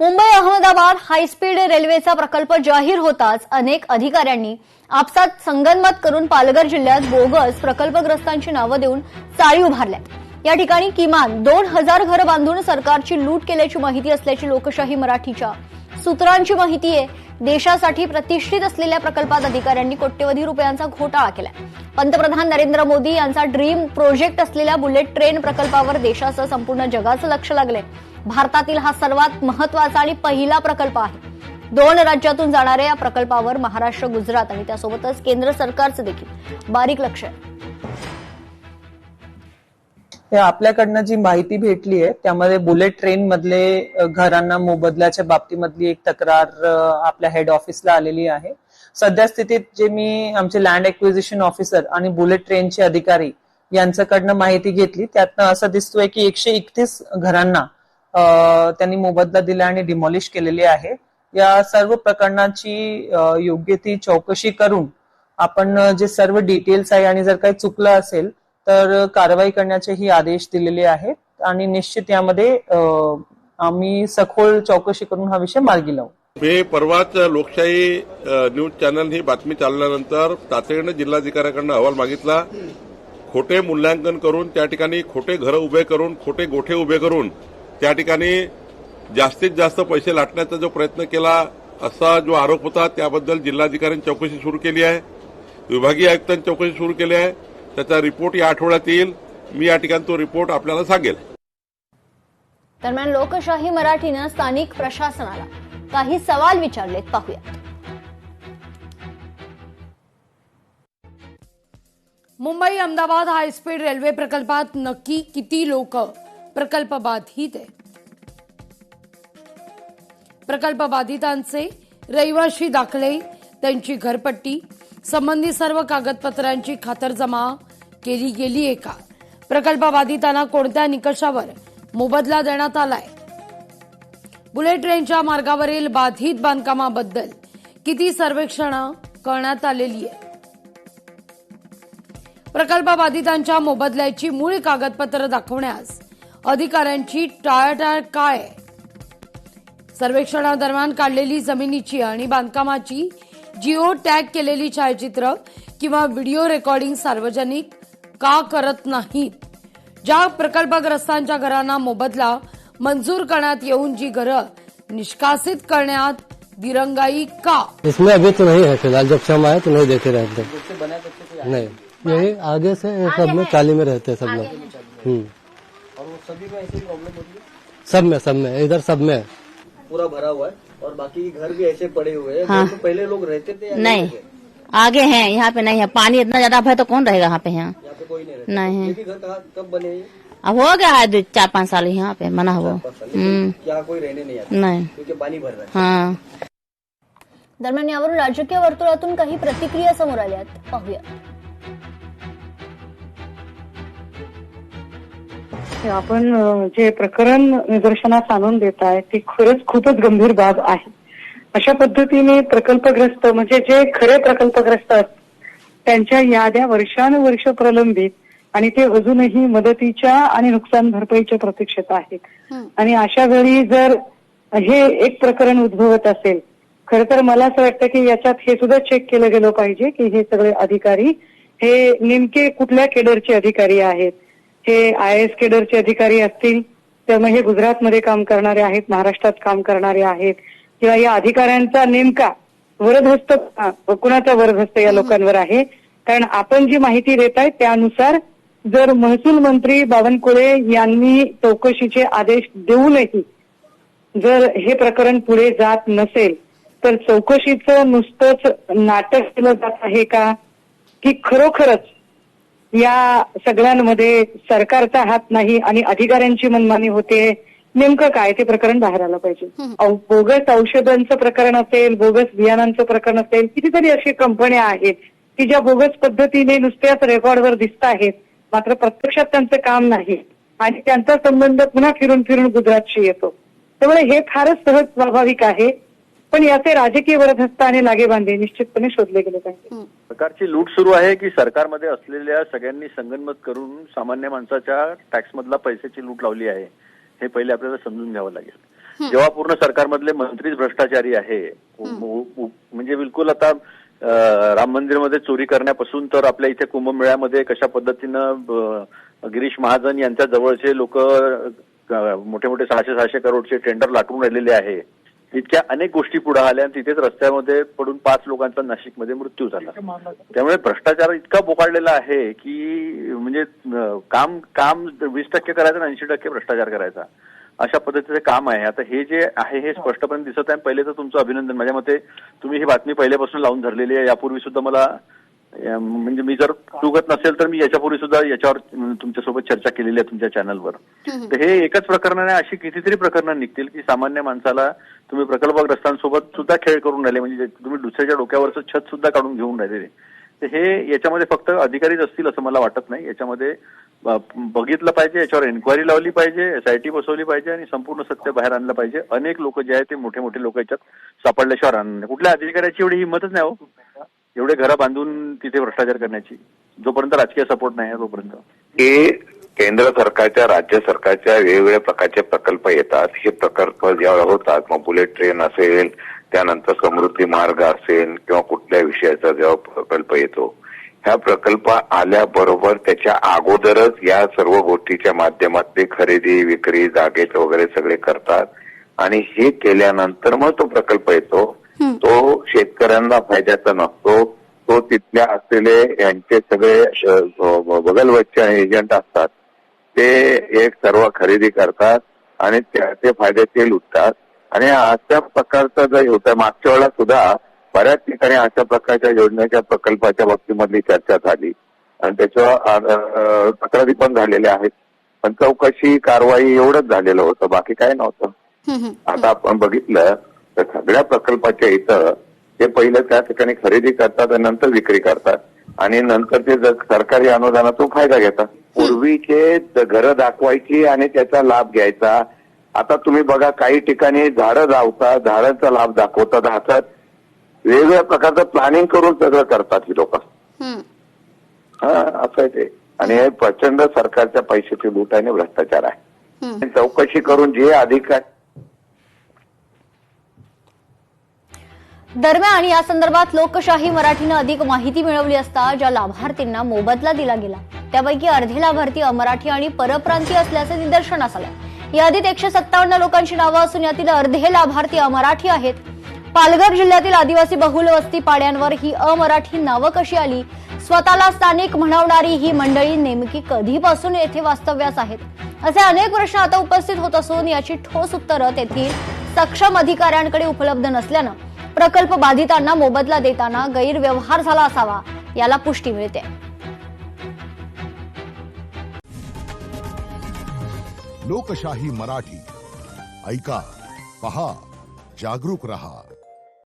Mumbai Ahmedabad high speed रेल्वेचा प्रकल्प जाहीर होताच अनेक अधिकाऱ्यांनी आपसात संगनमत करून पालघर जिल्ह्यात बोगस प्रकल्पग्रस्तांची नावं देऊन चाळी उभारल्या। या ठिकाणी किमान 2000 घरं बांधून सरकारची लूट केल्याची माहिती असल्याची लोकशाही मराठीच्या सूत्रांची माहिती आहे। देशासाठी प्रतिष्ठित असलेल्या प्रकल्पात अधिकाऱ्यांनी कोट्यवधी रुपयांचा घोटाळा केलाय। पंतप्रधान नरेंद्र मोदी यांचा ड्रीम प्रोजेक्ट असलेल्या बुलेट ट्रेन प्रकल्पावर देशासह संपूर्ण जगाचं लक्ष लागलंय। भारतातील हा सर्वात महत्त्वाचा आणि पहिला प्रकल्प आहे। 2 राज्यातून जाणाऱ्या या प्रकल्पावर महाराष्ट्र, गुजरात आणि त्यासोबतच केंद्र सरकारचं देखील बारीक लक्ष आहे। आपल्याकडनं जी माहिती भेटली आहे त्यामध्ये बुलेट ट्रेन मधले घरांना मोबदल्याच्या बाबतीमधली एक तक्रार आपल्या हेड ऑफिसला आलेली आहे। सध्या स्थितीत जे मी आमचे लँड एक्विजिशन ऑफिसर आणि बुलेट ट्रेनचे अधिकारी यांच्याकडनं माहिती घेतली त्यातनं असं दिसतोय की 131 घरांना त्यांनी मोबदला दिला आणि डिमॉलिश केलेली आहे। या सर्व प्रकरणाची योग्य ती चौकशी करून आपण जे सर्व डिटेल्स आहे आणि जर काही चुकलं असेल तर कारवाई करण्याचेही आदेश दिलेले आहेत आणि निश्चित यामध्ये आम्ही सखोल चौकशी करून हा विषय मार्गी लावू। मी परवाच लोकशाही न्यूज चॅनल ही बातमी चालल्यानंतर तातडीने जिल्हाधिकाऱ्यांकडून अहवाल मागितला। खोटे मूल्यांकन करून त्या ठिकाणी खोटे घरं उभे करून खोटे गोठे उभे करून त्या ठिकाणी जास्तीत जास्त पैसे लाटण्याचा जो प्रयत्न केला असा जो आरोप होता त्याबद्दल जिल्हाधिकाऱ्यांनी चौकशी सुरू केली आहे। विभागीय आयुक्तांनी चौकशी सुरू केली आहे। त्याचा रिपोर्ट या आठवड्यात येईल। मी या ठिकाणी तो रिपोर्ट आपल्याला सांगेल। दरम्यान लोकशाही मराठीनं स्थानिक प्रशासनाला काही सवाल विचारलेत, पाहूया। मुंबई अहमदाबाद हायस्पीड रेल्वे प्रकल्पात नक्की किती लोक प्रकल्प बाधित आहे? प्रकल्प बाधितांचे रहिवाशी दाखले, त्यांची घरपट्टी, संबंधित सर्व कागदपत्रांची खातरजमा केली गेली आहे का? प्रकल्प बाधितांना कोणत्या निकषावर मोबदला देण्यात आलाय? बुलेट ट्रेनच्या मार्गावरील बाधित बांधकामाबद्दल किती सर्वेक्षण करण्यात आलेली आहे? प्रकल्प बाधितांच्या मोबदल्याची मूळ कागदपत्र दाखवण्यास अधिकाऱ्यांची टाळाटाळ काय? सर्वेक्षणादरम्यान काढलेली जमिनीची आणि बांधकामाची जिओ टॅग केलेली छायाचित्र किंवा व्हिडिओ रेकॉर्डिंग सार्वजनिक का करत नाहीत? ज्या प्रकल्पग्रस्तांच्या घरांना मोबदला मंजूर करण्यात येऊन जी घरं निष्कासित करण्यात दिरंगाई का? इसमें अभी तो नहीं है फिलहाल, जब से हम आए तो नहीं देखे रहते नहीं। यही आगे से सब में चाली में रहते सब लोग। और वो सभी में ऐसी प्रॉब्लम होती है? सब में इधर सब में पूरा भरा हुआ है और बाकी घर भी ऐसे पड़े हुए हैं। हाँ। तो पहले लोग रहते थे या नहीं, आगे हैं, यहाँ पे नहीं है। पानी इतना ज्यादा है तो कौन रहेगा यहाँ पे? यहाँ पे कोई नहीं रहता। नहीं है। ये भी घर कब बने? अब हो गया है 4-5 साल यहाँ पे बना हुआ। क्या कोई रहने नहीं आता? नहीं, क्योंकि पानी भर रहा है। हाँ। दरम्यान यावरून राजकीय वर्तुळातून काही प्रतिक्रिया समोर आल्यात, पाहूया। आपण जे प्रकरण निदर्शनास आणून देत आहे ती खरंच खूपच गंभीर बाब आहे। अशा पद्धतीने प्रकल्पग्रस्त म्हणजे जे खरे प्रकल्पग्रस्त असतात त्यांच्या याद्या वर्षानुवर्ष प्रलंबित आणि ते अजूनही मदतीच्या आणि नुकसान भरपाईच्या प्रतीक्षेत आहेत। आणि अशा वेळी जर हे एक प्रकरण उद्भवत असेल, खरं तर मला असं वाटतं की याच्यात हे सुद्धा चेक केलं गेलं पाहिजे की हे सगळे अधिकारी हे नेमके कुठल्या केडरचे अधिकारी आहेत। हे IAS केडरचे अधिकारी असतील तर मग हे गुजरातमध्ये काम करणारे आहेत, महाराष्ट्रात काम करणारे आहेत, किंवा या अधिकाऱ्यांचा नेमका वरदहस्त कुणाचा वरदहस्त या लोकांवर आहे? कारण आपण जी माहिती देत आहे त्यानुसार जर महसूल मंत्री बावनकुळे यांनी चौकशीचे आदेश देऊनही जर हे प्रकरण पुढे जात नसेल तर चौकशीचं नुसतंच नाटक केलं जात आहे का, की खरोखरच या सगळ्यांमध्ये सरकारचा हात नाही आणि अधिकाऱ्यांची मनमानी होते? नेमकं काय ते प्रकरण बाहेर आलं पाहिजे। बोगस औषधांचं प्रकरण असेल, बोगस बियाणांचं प्रकरण असेल, कितीतरी अशी कंपन्या आहेत की ज्या बोगस पद्धतीने नुसत्याच रेकॉर्डवर दिसत आहेत मात्र प्रत्यक्षात त्यांचं काम नाही आणि त्यांचा संबंध पुन्हा फिरून फिरून गुजरातशी येतो। त्यामुळे हे फारच सहज स्वाभाविक आहे, पण याचे राजकीय वरदहस्त आणि लागेबांधे निश्चितपणे शोधले गेले पाहिजे। सरकारची लूट सुरू आहे की सरकारमध्ये असलेल्या सगळ्यांनी संगनमत करून सामान्य माणसाच्या टॅक्समधला पैशाची लूट लावली आहे, हे पहिले आपल्याला समजून घ्यावं लागेल। जेव्हा पूर्ण सरकारमधले मंत्रीच भ्रष्टाचारी आहे, म्हणजे बिलकुल आता राम मंदिरमध्ये चोरी करण्यापासून तर आपल्या इथे कुंभमेळ्यामध्ये कशा पद्धतीनं गिरीश महाजन यांच्या जवळचे लोक मोठे मोठे 600 करोडचे टेंडर लाटून राहिलेले आहे, इतक्या अनेक गोष्टी पुढे आल्या आणि तिथेच रस्त्यामध्ये पडून 5 लोकांचा नाशिकमध्ये मृत्यू झाला. त्यामुळे भ्रष्टाचार इतका बोकाळलेला आहे की म्हणजे काम 20% करायचं आणि 80% भ्रष्टाचार करायचा, अशा पद्धतीचे काम आहे. आता हे जे आहे हे स्पष्टपणे दिसत आहे. पहिले तर तुमचं अभिनंदन. माझ्या मते तुम्ही ही बातमी पहिल्यापासून लावून धरलेली आहे. यापूर्वी सुद्धा मला म्हणजे मी जर चुकत नसेल तर मी याच्यापूर्वी सुद्धा याच्यावर तुमच्यासोबत चर्चा केलेली आहे तुमच्या चॅनलवर. तर हे एकच प्रकरणाने अशी कितीतरी प्रकरणं निघतील की सामान्य माणसाला तुम्ही प्रकल्पग्रस्तांसोबत सुद्धा खेळ करून राहिले, म्हणजे तुम्ही दुसऱ्याच्या डोक्यावरचं छत सुद्धा काढून घेऊन राहिले. तर हे याच्यामध्ये फक्त अधिकारीच असतील असं मला वाटत नाही. याच्यामध्ये बघितलं पाहिजे, याच्यावर एन्क्वायरी लावली पाहिजे, SIT बसवली पाहिजे आणि संपूर्ण सत्य बाहेर आणलं पाहिजे. अनेक लोक जे आहेत ते मोठे मोठे लोक याच्यात सापडल्याशिवाय राहणार नाही. कुठल्या अधिकाऱ्याची एवढी हिंमतच नाही हो एवढे घरं बांधून तिथे भ्रष्टाचार करण्याची, जोपर्यंत राजकीय सपोर्ट नाही आहे तोपर्यंत. हे केंद्र सरकारच्या राज्य सरकारच्या वेगवेगळ्या प्रकारचे प्रकल्प येतात. हे प्रकल्प जेव्हा होतात, मग बुलेट ट्रेन असेल, त्यानंतर समृद्धी मार्ग असेल किंवा कुठल्या विषयाचा जेव्हा प्रकल्प येतो, ह्या प्रकल्प आल्याबरोबर त्याच्या अगोदरच या सर्व गोष्टीच्या माध्यमातली खरेदी विक्री जागेचं वगैरे सगळे करतात आणि हे केल्यानंतर मग तो प्रकल्प येतो. तो शेतकऱ्यांना फायद्याचा नसतो. तो तिथल्या असलेले यांचे सगळे बगलवच्चे एजंट असतात, ते एक सर्व खरेदी करतात आणि त्याचे फायदे ते लुटतात. आणि अशा प्रकारचं जर होतं, मागच्या वेळेला सुद्धा बऱ्याच ठिकाणी अशा प्रकारच्या योजनेच्या प्रकल्पाच्या बाबतीमधली चर्चा झाली आणि त्याच्यावर तक्रारी पण झालेल्या आहेत, पण चौकशी कारवाई एवढंच झालेलं होतं, बाकी काय नव्हतं. आता आपण बघितलं तर सगळ्या प्रकल्पाच्या इथं ते पहिलं त्या ठिकाणी खरेदी करतात आणि नंतर विक्री करतात आणि नंतर ते सरकारी अनुदानाचा फायदा घेतात. पूर्वीचे घरं दाखवायची आणि त्याचा लाभ घ्यायचा. आता तुम्ही बघा काही ठिकाणी झाडं लावतात, झाडांचा लाभ दाखवतात, हातात वेगवेगळ्या प्रकारचं प्लॅनिंग करून सगळं करतात ही लोक. असं आहे ते. आणि हे प्रचंड सरकारच्या पैशाची लूट आणि भ्रष्टाचार आहे. चौकशी करून जे अधिकार. दरम्यान या संदर्भात लोकशाही मराठीनं अधिक माहिती मिळवली असता ज्या लाभार्थींना मोबदला दिला गेला त्यापैकी अर्धे लाभार्थी अमराठी आणि परप्रांतीय असल्याचे निदर्शनास आले. यादीत 157 लोकांची नावं असून यातील अर्धे लाभार्थी अमराठी आहेत. पालघर जिल्ह्यातील आदिवासी बहुल वस्ती पाड्यांवर ही अमराठी नावं कशी आली? स्वतःला स्थानिक म्हणवणारी ही मंडळी नेमकी कधीपासून येथे वास्तव्यास आहेत? असे अनेक प्रश्न आता उपस्थित होत असून याची ठोस उत्तरं तेथील सक्षम अधिकाऱ्यांकडे उपलब्ध नसल्यानं प्रकल्प बाधितांना मोबदला देताना गैरव्यवहार झाला असावा याला पुष्टी मिळते. लोकशाही मराठी ऐका, पहा, जागरूक रहा.